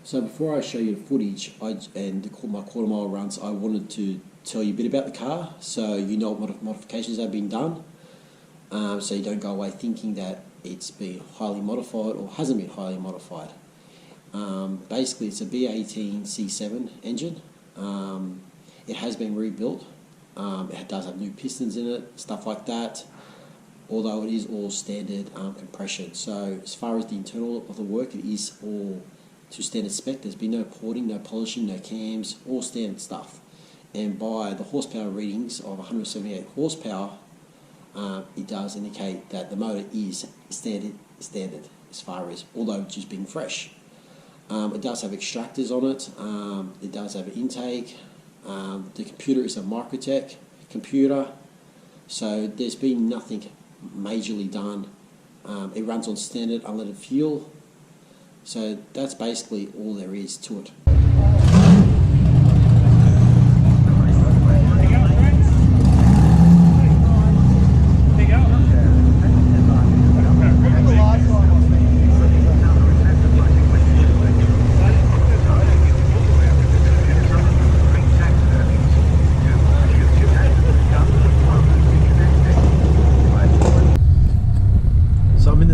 So before I show you the footage and my quarter mile runs, I wanted to tell you a bit about the car so you know what modifications have been done, so you don't go away thinking that it's been highly modified or hasn't been highly modified. Basically it's a B18 C7 engine. It has been rebuilt. It does have new pistons in it, stuff like that, although it is all standard compression. So as far as the internal of the work, it is all to standard spec. There's been no porting, no polishing, no cams, all standard stuff. And by the horsepower readings of 178 horsepower, it does indicate that the motor is standard as far as, although just being fresh. It does have extractors on it. It does have an intake. The computer is a Microtech computer, so there's been nothing majorly done. It runs on standard unleaded fuel, so that's basically all there is to it.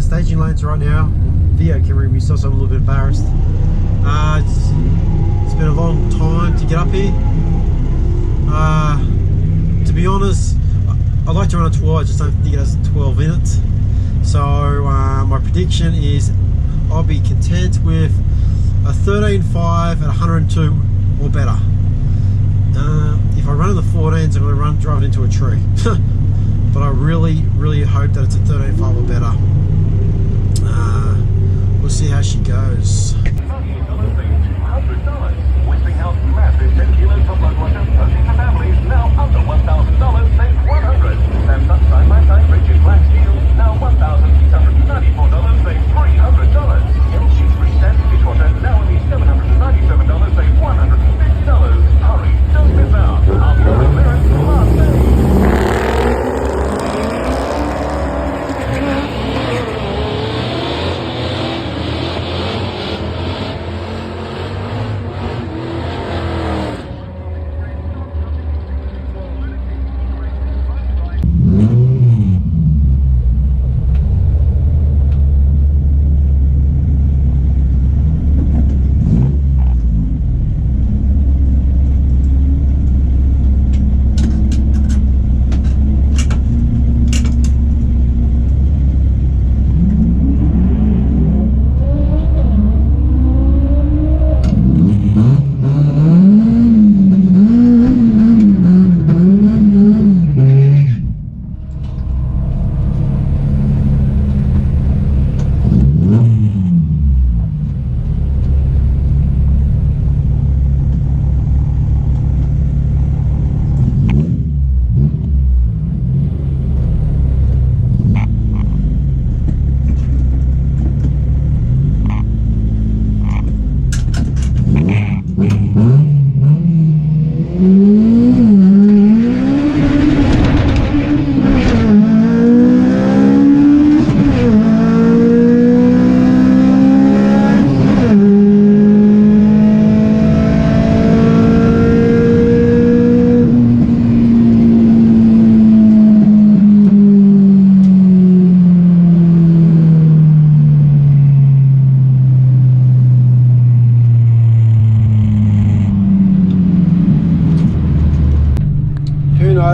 Staging lanes right now. Video camera me, so I'm a little bit embarrassed. It's been a long time to get up here. To be honest, I'd like to run a 12, I just don't think it has 12 in it. So my prediction is I'll be content with a 13.5 at 102 or better. If I run in the 14s, I'm going to drive it into a tree. But I really hope that it's a 13.5 or better. We'll see how she goes. Westinghouse massive 10 kilo top load washer, perfect for families, now under $1,000, save $100. Samsung side-by-side rigid black steel, now $1,694, save $300. LG freestanding dishwasher, now only $797, save $150. Hurry, don't miss out. I'll be on clearance last day.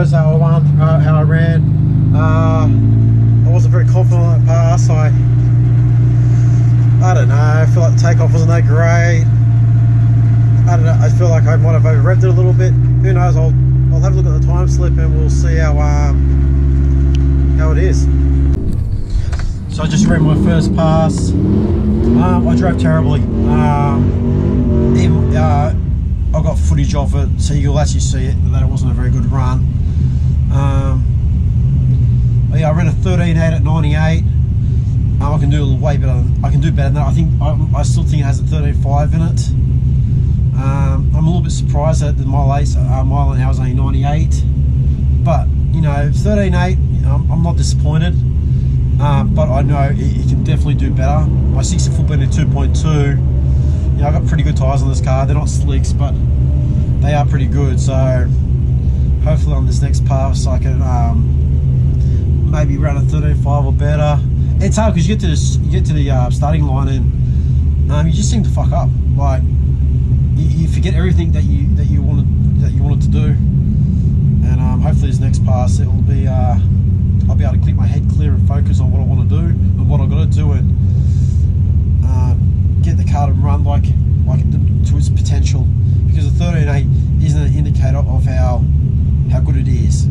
How I ran. I wasn't very confident on that pass. I don't know, I feel like the takeoff wasn't that great. I don't know, I feel like I might have over-revved it a little bit. Who knows, I'll have a look at the time slip and we'll see how it is. So I just ran my first pass. I drove terribly. I got footage of it, so you'll actually see it, that it wasn't a very good run. Yeah, I ran a 13.8 at 98. I can do way better. I can do better than that. I still think it has a 13.5 in it. I'm a little bit surprised that the mile an hour is only 98. But you know, 13.8. I'm not disappointed. But I know it can definitely do better. My 60 foot been at 2.2. You I've got pretty good tyres on this car. They're not slicks, but they are pretty good. So hopefully on this next pass I can maybe run a 13.5 or better. It's hard because you get to the starting line and you just seem to fuck up. Like you forget everything that you wanted to do. And hopefully this next pass it'll be I'll be able to keep my head clear and focus on what I want to do and what I've got to do, and get the car to run like to its potential, because the 13.8 isn't an indicator of how good it is.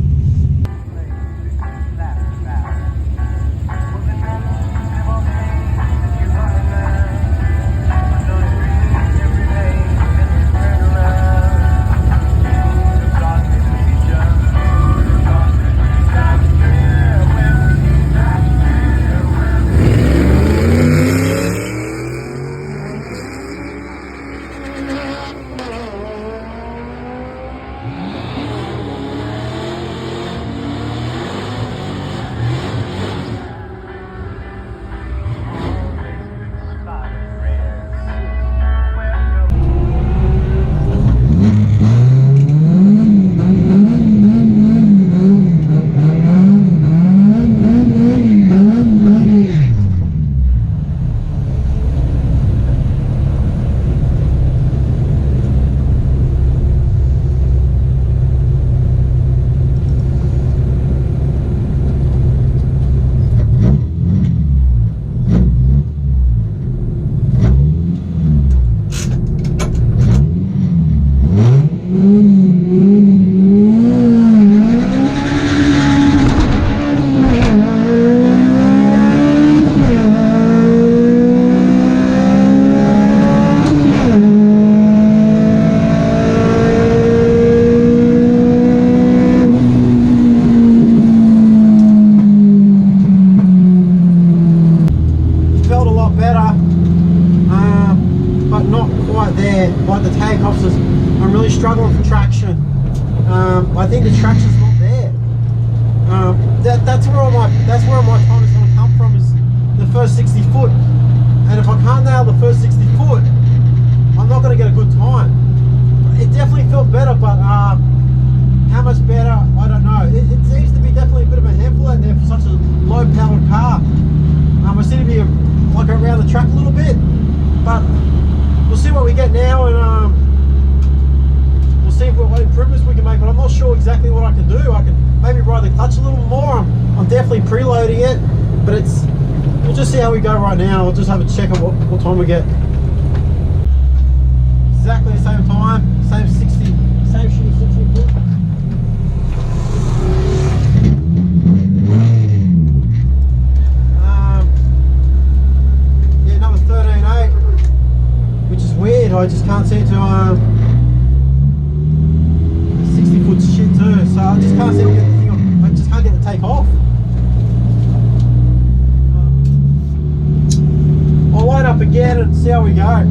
Like the takeoffs, I'm really struggling for traction. I think the traction's not there. That's where my time is going to come from, is the first 60 foot. And if I can't nail the first 60 foot, I'm not going to get a good time. It definitely felt better, but how much better, I don't know. It seems to be definitely a bit of a handful out there for such a low powered car. I seem to be like around the track a little bit, but we'll see what we get now, and we'll see what improvements we can make. But I'm not sure exactly what I can do. I can maybe ride the clutch a little more. I'm definitely preloading it, but we'll just see how we go right now. We'll just have a check of what time we get. Exactly the same time, same shitty 60 foot. Yeah, number 13.8. Which is weird, I just can't seem to 60 foot shit too, so I just can't seem to get the thing on, I just can't get the take off. I'll load up again and see how we go.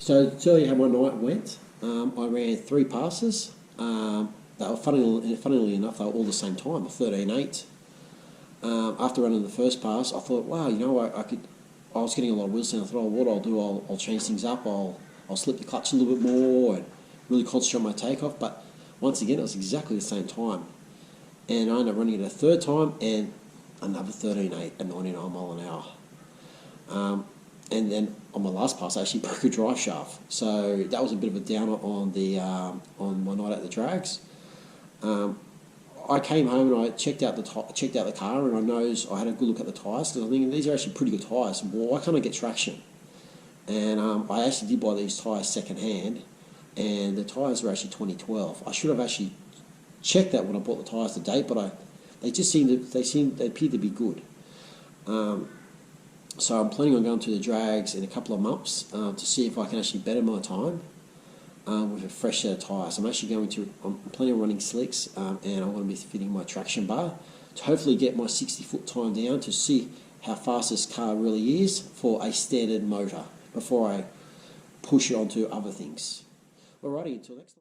So to tell you how my night went, I ran 3 passes. They were funnily enough, they were all the same time, a 13.8. After running the first pass, I thought, wow, you know, I was getting a lot of wheel sound. I thought, oh, what I'll do, I'll change things up. I'll slip the clutch a little bit more and really concentrate on my takeoff. But once again, it was exactly the same time. And I ended up running it a third time and another 13.8 at 99 mile an hour. And then on my last pass, I actually broke a drive shaft. So that was a bit of a downer on my night at the drags. I came home and I checked out the car, and I had a good look at the tyres, because I think these are actually pretty good tyres. Well, why can't I get traction? And I actually did buy these tyres second hand, and the tyres were actually 2012. I should have actually checked that when I bought the tyres to date, but they appeared to be good. So I'm planning on going to the drags in a couple of months to see if I can actually better my time with a fresh set of tyres. I'm planning on running slicks, and I'm going to be fitting my traction bar to hopefully get my 60-foot time down to see how fast this car really is for a standard motor before I push it onto other things. Alrighty, until next time.